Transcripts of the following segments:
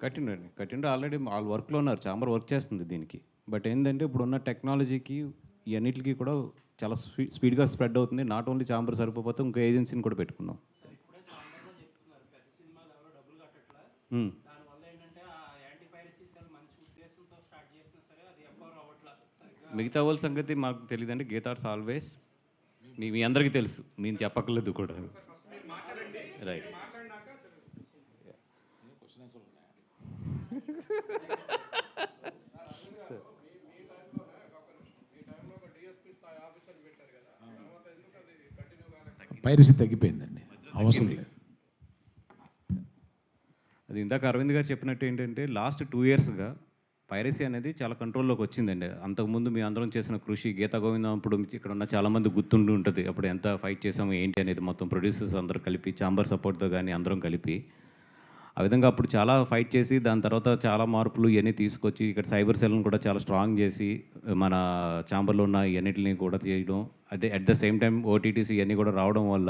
కట్టిండండి. కట్టిండు ఆల్రెడీ ఆళ్ళు వర్క్‌లో ఉన్నారు. చాంబర్ వర్క్ చేస్తుంది దీనికి. బట్ ఏందంటే ఇప్పుడున్న టెక్నాలజీకి ఇయన్నిటికి కూడా చాలా స్పీడ్‌గా స్ప్రెడ్ అవుతుంది. నాట్ ఓన్లీ చాంబర్ సరిపోతే ఇంకో ఏజెన్సీని కూడా పెట్టుకున్నాం. హ్మ్. మిగతా వాళ్ళ సంగతి మాకు తెలీదండి. గీతార్స్ ఆల్వేస్ మీ మీ అందరికీ తెలుసు. నేను చెప్పక్కర్లేదు కూడా. రైట్. పైరసీ తగ్గిపోయిందండి, అవసరం లేదు. అది ఇందాక అరవింద్ గారు చెప్పినట్టు ఏంటంటే లాస్ట్ 2 ఇయర్స్‌గా పైరసీ అనేది చాలా కంట్రోల్‌లోకి వచ్చిందండి. అంతకుముందు మీ అందరం చేసిన కృషి గీతా గోవిందం అప్పుడు ఇక్కడ ఉన్న చాలామంది గుర్తుండి ఉంటుంది. అప్పుడు ఎంత ఫైట్ చేసాము ఏంటి అనేది మొత్తం ప్రొడ్యూసర్స్ అందరూ కలిపి చాంబర్ సపోర్ట్‌తో కానీ అందరం కలిపి ఆ విధంగా అప్పుడు చాలా ఫైట్ చేసి దాని తర్వాత చాలా మార్పులు ఇవన్నీ తీసుకొచ్చి ఇక్కడ సైబర్ సెల్‌ని కూడా చాలా స్ట్రాంగ్ చేసి మన చాంబర్‌లో ఉన్న ఇవన్నిటిని కూడా చేయడం. అదే at the same time OTTs ఇవన్నీ కూడా రావడం వల్ల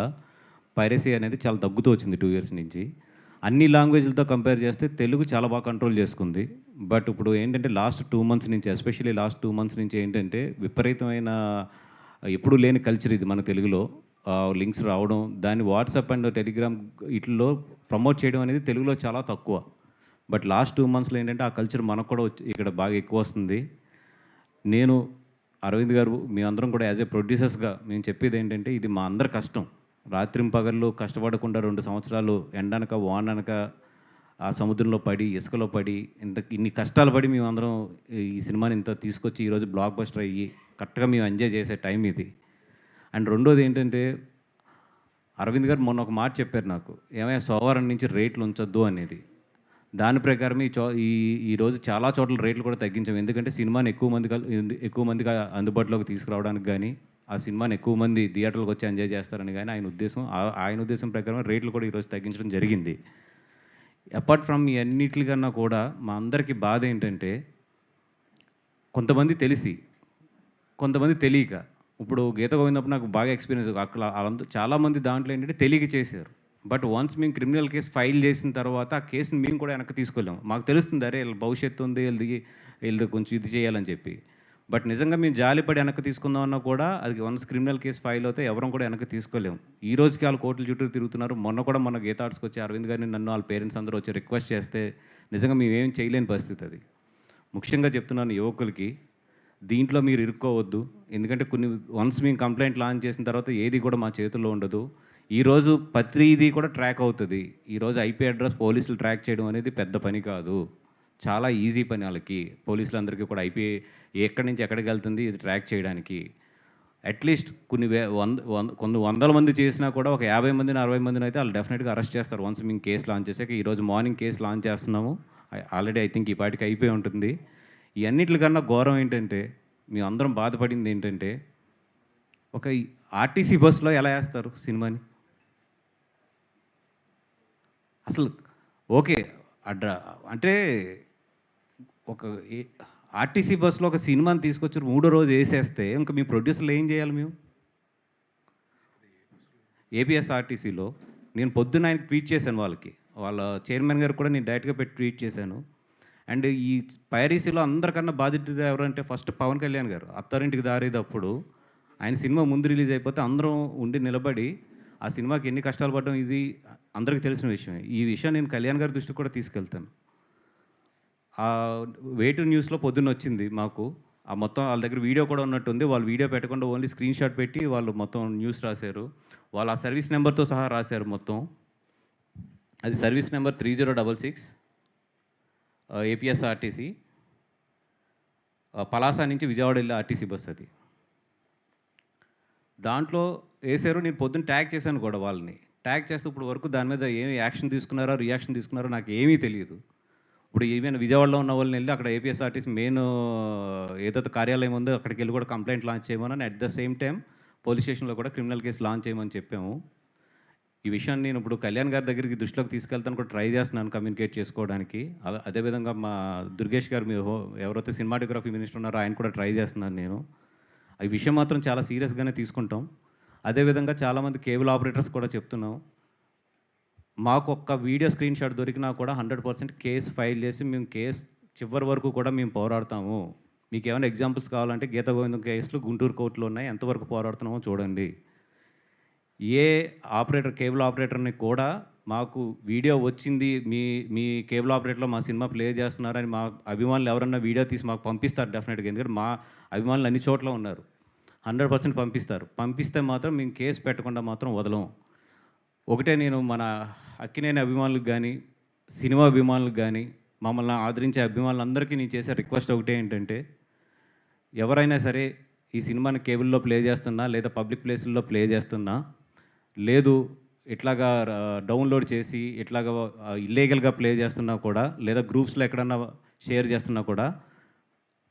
పైరసీ అనేది చాలా తగ్గుతూ వచ్చింది 2 ఇయర్స్ నుంచి. అన్ని లాంగ్వేజ్‌లతో కంపేర్ చేస్తే తెలుగు చాలా బాగా కంట్రోల్ చేసుకుంది. బట్ ఇప్పుడు ఏంటంటే లాస్ట్ 2 మంత్స్ నుంచి ఎస్పెషల్లీ లాస్ట్ 2 మంత్స్ నుంచి ఏంటంటే విపరీతమైన ఎప్పుడూ లేని కల్చర్ ఇది మన తెలుగులో. లింక్స్ రావడం, దాన్ని వాట్సాప్ అండ్ టెలిగ్రామ్ ఈటిల్లో ప్రమోట్ చేయడం అనేది తెలుగులో చాలా తక్కువ. బట్ లాస్ట్ 2 మంత్స్‌లో ఏంటంటే ఆ కల్చర్ మనకు కూడా వచ్చి ఇక్కడ బాగా ఎక్కువ వస్తుంది. నేను, అరవింద్ గారు మేమందరం కూడా యాజ్ ఏ ప్రొడ్యూసర్స్‌గా మేము చెప్పేది ఏంటంటే ఇది మా అందరి కష్టం. రాత్రింపగళ్ళు కష్టపడకుండా 2 సంవత్సరాలు ఎండనక, వాననక ఆ సముద్రంలో పడి, ఇసుకలో పడి, ఇన్ని కష్టాలు పడి మేమందరం ఈ సినిమాని ఇంత తీసుకొచ్చి ఈరోజు బ్లాక్ బస్టర్ అయ్యి కరెక్ట్‌గా మేము ఎంజాయ్ చేసే టైం ఇది. అండ్ రెండోది ఏంటంటే అరవింద్ గారు మొన్న ఒక మాట చెప్పారు నాకు. ఏమయ్య సోమవారం నుంచి రేట్లు ఉంచొద్దు అనేది. దాని ప్రకారం ఈరోజు చాలా చోట్ల రేట్లు కూడా తగ్గించాం. ఎందుకంటే సినిమాని ఎక్కువ మందికి అందుబాటులోకి తీసుకురావడానికి గానీ, ఆ సినిమాని ఎక్కువ మంది థియేటర్‌లోకి వచ్చి ఎంజాయ్ చేస్తారని గానీ ఆయన ఉద్దేశం. ఆయన ఉద్దేశం ప్రకారం రేట్లు కూడా ఈరోజు తగ్గించడం జరిగింది. అపార్ట్ ఫ్రమ్ ఈ అన్నిట్లికన్నా కూడా మా అందరికీ బాధ ఏంటంటే కొంతమంది తెలిసి, కొంతమంది తెలియక. ఇప్పుడు గీత గోవిందప్పుడు నాకు బాగా ఎక్స్‌పీరియన్స్ అక్కడ చాలామంది దాంట్లో ఏంటంటే తెలియక చేశారు. బట్ వన్స్ మేము క్రిమినల్ కేసు ఫైల్ చేసిన తర్వాత ఆ కేసుని మేము కూడా వెనక్కి తీసుకెళ్ళాము. మాకు తెలుస్తుంది అరే వీళ్ళ భవిష్యత్తు ఉంది, వీళ్ళది కొంచెం ఇది చేయాలని చెప్పి. బట్ నిజంగా మేము జాలిపడి వెనక్కి తీసుకుందామన్నా కూడా అది వన్స్ క్రిమినల్ కేసు ఫైల్ అవుతే ఎవరం కూడా వెనక్కి తీసుకోలేము. ఈ రోజుకి వాళ్ళు కోర్టుల చుట్టూ తిరుగుతున్నారు. మొన్న కూడా మన గీతా ఆర్ట్స్‌కి వచ్చి అరవింద్ గారిని నన్ను వాళ్ళ పేరెంట్స్ అందరూ వచ్చి రిక్వెస్ట్ చేస్తే నిజంగా మేమేం చేయలేని పరిస్థితి అది. ముఖ్యంగా చెప్తున్నాను యువకులకి, దీంట్లో మీరు ఇరుక్కోవద్దు. ఎందుకంటే వన్స్ మేము కంప్లెయింట్ లాంచ్ చేసిన తర్వాత ఏది కూడా మా చేతుల్లో ఉండదు. ఈరోజు ప్రతిదీ కూడా ట్రాక్ అవుతుంది. ఈరోజు ఐపీ అడ్రస్ పోలీసులు ట్రాక్ చేయడం అనేది పెద్ద పని కాదు. చాలా ఈజీ పని వాళ్ళకి. పోలీసులందరికీ కూడా ఐపీ ఎక్కడి నుంచి ఎక్కడికి వెళ్తుంది ఇది ట్రాక్ చేయడానికి. అట్లీస్ట్ కొన్ని వందల మంది చేసినా కూడా ఒక 50 మందిని 60 మందిని అయితే వాళ్ళు డెఫినెట్గా అరెస్ట్ చేస్తారు. వన్స్ మేము కేసు లాంచ్ చేసాక ఈరోజు మార్నింగ్ కేసు లాంచ్ చేస్తున్నాము. ఆల్రెడీ ఐ థింక్ ఈ పాటికి అయిపోయి ఉంటుంది. ఈ అన్నిటికన్నా ఘోరం ఏంటంటే మేమందరం బాధపడింది ఏంటంటే ఒక ఆర్టీసీ బస్సులో ఎలా వేస్తారు సినిమాని? అసలు ఓకే. అంటే ఒక ఆర్టీసీ బస్సులో ఒక సినిమాని తీసుకొచ్చి మూడో రోజు వేసేస్తే ఇంకా మీ ప్రొడ్యూసర్లు ఏం చేయాలి మేము? ఏపీఎస్ఆర్టీసీలో నేను పొద్దున్న ఆయనకి ట్వీట్ చేశాను వాళ్ళకి. వాళ్ళ చైర్మన్ గారికి కూడా నేను డైరెక్ట్‌గా పెట్టి ట్వీట్ చేశాను. అండ్ ఈ పైరసీలో అందరికన్నా బాధితుడు ఎవరంటే ఫస్ట్ పవన్ కళ్యాణ్ గారు. అత్తారింటికి దారేదప్పుడు ఆయన సినిమా ముందు రిలీజ్ అయిపోతే అందరం ఉండి నిలబడి ఆ సినిమాకి ఎన్ని కష్టాలు పడ్డాం ఇది అందరికీ తెలిసిన విషయమే. ఈ విషయం నేను కళ్యాణ్ గారి దృష్టికి కూడా తీసుకెళ్తాను. వే2 న్యూస్‌లో పొద్దున్నొచ్చింది మాకు. ఆ మొత్తం వాళ్ళ దగ్గర వీడియో కూడా ఉన్నట్టుంది. వాళ్ళు వీడియో పెట్టకుండా ఓన్లీ స్క్రీన్ షాట్ పెట్టి వాళ్ళు మొత్తం న్యూస్ రాశారు. వాళ్ళు ఆ సర్వీస్ నెంబర్‌తో సహా రాశారు మొత్తం. అది సర్వీస్ నెంబర్ 3066 ఏపీఎస్ఆర్టీసీ పలాస నుంచి విజయవాడ వెళ్ళే ఆర్టీసీ బస్ అది. దాంట్లో వేశారు. నేను పొద్దున్న ట్యాగ్ చేశాను కూడా వాళ్ళని. ట్యాగ్ చేస్తే ఇప్పుడు వరకు దాని మీద ఏమి యాక్షన్ తీసుకున్నారో, రియాక్షన్ తీసుకున్నారో నాకు ఏమీ తెలియదు. ఇప్పుడు ఈవెన్ విజయవాడలో ఉన్న వాళ్ళని వెళ్ళి అక్కడ ఏపీఎస్ఆర్టీసీ మెయిన్ ఏదైతే కార్యాలయం ఉందో అక్కడికి వెళ్ళి కూడా కంప్లైంట్ లాంచ్ చేయమని at the same time police స్టేషన్లో కూడా క్రిమినల్ కేసు లాంచ్ చేయమని చెప్పాము. ఈ విషయాన్ని నేను ఇప్పుడు కళ్యాణ్ గారి దగ్గరికి దృష్టిలోకి తీసుకెళ్తాను కూడా ట్రై చేస్తున్నాను కమ్యూనికేట్ చేసుకోవడానికి. అదేవిధంగా మా దుర్గేష్ గారు ఎవరైతే సినిమాటోగ్రఫీ మినిస్టర్ ఉన్నారో ఆయన కూడా ట్రై చేస్తున్నాను నేను. ఈ విషయం మాత్రం చాలా సీరియస్గానే తీసుకుంటాం. అదేవిధంగా చాలామంది కేబుల్ ఆపరేటర్స్ కూడా చెప్తున్నాం. మాకు ఒక్క వీడియో స్క్రీన్ షాట్ దొరికినా కూడా 100% కేసు ఫైల్ చేసి మేము కేసు చివరి వరకు కూడా మేము పోరాడతాము. మీకు ఏమైనా ఎగ్జాంపుల్స్ కావాలంటే గీత గోవిందం కేసులు గుంటూరు కోర్టులో ఉన్నాయి. ఎంతవరకు పోరాడుతున్నామో చూడండి. ఏ ఆపరేటర్ కేబుల్ ఆపరేటర్‌ని కూడా మాకు వీడియో వచ్చింది. మీ మీ కేబుల్ ఆపరేటర్‌లో మా సినిమా ప్లే చేస్తున్నారని మా అభిమానులు ఎవరన్నా వీడియో తీసి మాకు పంపిస్తారు డెఫినెట్‌గా. ఎందుకంటే మా అభిమానులు అన్ని చోట్ల ఉన్నారు. 100% పంపిస్తారు. పంపిస్తే మాత్రం మేము కేసు పెట్టకుండా మాత్రం వదలం. ఒకటే నేను మన అక్కినేని అభిమానులకు గానీ, సినిమా అభిమానులకు గానీ, మమ్మల్ని ఆదరించే అభిమానులందరికీ నేను చేసే రిక్వెస్ట్ ఒకటే ఏంటంటే, ఎవరైనా సరే ఈ సినిమాని కేబుల్‌లో ప్లే చేస్తున్నా, లేదా పబ్లిక్ ప్లేసుల్లో ప్లే చేస్తున్నా, లేదు ఇట్లాగా డౌన్‌లోడ్ చేసి ఇట్లాగా ఇల్లీగల్‌గా ప్లే చేస్తున్నా కూడా, లేదా గ్రూప్స్‌లో ఎక్కడన్నా షేర్ చేస్తున్నా కూడా,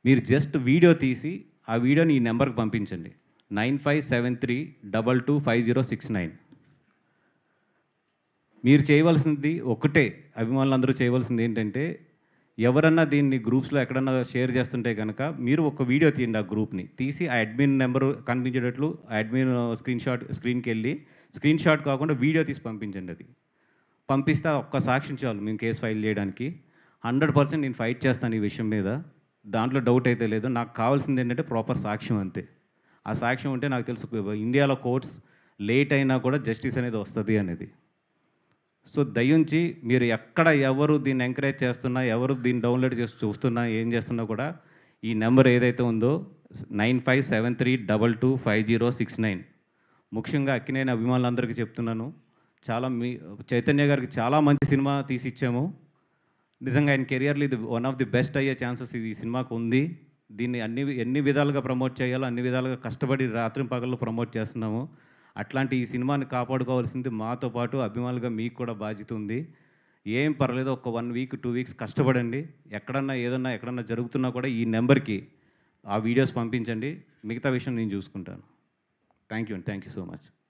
మీరు జస్ట్ వీడియో తీసి, ఆ వీడియోని ఈ నెంబర్‌కి పంపించండి. 9573225069. మీరు చేయవలసింది ఒకటే, అభిమానులందరూ చేయవలసింది ఏంటంటే, ఎవరన్నా దీన్ని గ్రూప్స్‌లో ఎక్కడన్నా షేర్ చేస్తుంటే గనక, మీరు ఒక వీడియో తీయండి ఆ గ్రూప్‌ని. తీసి ఆ అడ్మిన్ నెంబరు కనిపించేటట్లు ఆ అడ్మిన్ స్క్రీన్‌కెళ్ళి, స్క్రీన్ షాట్ కాకుండా వీడియో తీసి పంపించండి అది. పంపిస్తే ఆ ఒక్క సాక్ష్యం చాలు మేము కేసు ఫైల్ చేయడానికి. 100% నేను ఫైట్ చేస్తాను ఈ విషయం మీద. దాంట్లో డౌట్ అయితే లేదు. నాకు కావాల్సింది ఏంటంటే ప్రాపర్ సాక్ష్యం అంతే. ఆ సాక్ష్యం ఉంటే నాకు తెలుసు ఇండియాలో కోర్ట్స్ లేట్ అయినా కూడా జస్టిస్ అనేది వస్తది అనేది. సో దయించి మీరు ఎక్కడ ఎవరు దీన్ని ఎంకరేజ్ చేస్తున్నా, ఎవరు దీన్ని డౌన్లోడ్ చేసి చూస్తున్నా, ఏం చేస్తున్నా కూడా ఈ నెంబర్ ఏదైతే ఉందో 9573225069. ముఖ్యంగా అక్కినేని అభిమానులందరికీ చెప్తున్నాను. చైతన్య గారికి చాలా మంచి సినిమా తీసిచ్చాము. నిజంగా ఆయన కెరియర్‌లో ఇది వన్ ఆఫ్ ది బెస్ట్ అయ్యే ఛాన్సెస్ ఈ సినిమాకు ఉంది. దీన్ని ఎన్ని విధాలుగా ప్రమోట్ చేయాలో అన్ని విధాలుగా కష్టపడి రాత్రింపగళ్ళు ప్రమోట్ చేస్తున్నాము. అట్లాంటి ఈ సినిమాని కాపాడుకోవాల్సింది మాతో పాటు అభిమానులుగా మీకు కూడా బాధ్యత ఉంది. ఏం పర్లేదు, ఒక 1 వీక్, 2 వీక్స్ కష్టపడండి. ఎక్కడన్నా జరుగుతున్నా కూడా ఈ నెంబర్‌కి ఆ వీడియోస్ పంపించండి. మిగతా విషయం నేను చూసుకుంటాను. థ్యాంక్ యూ అండి. Thank you so much.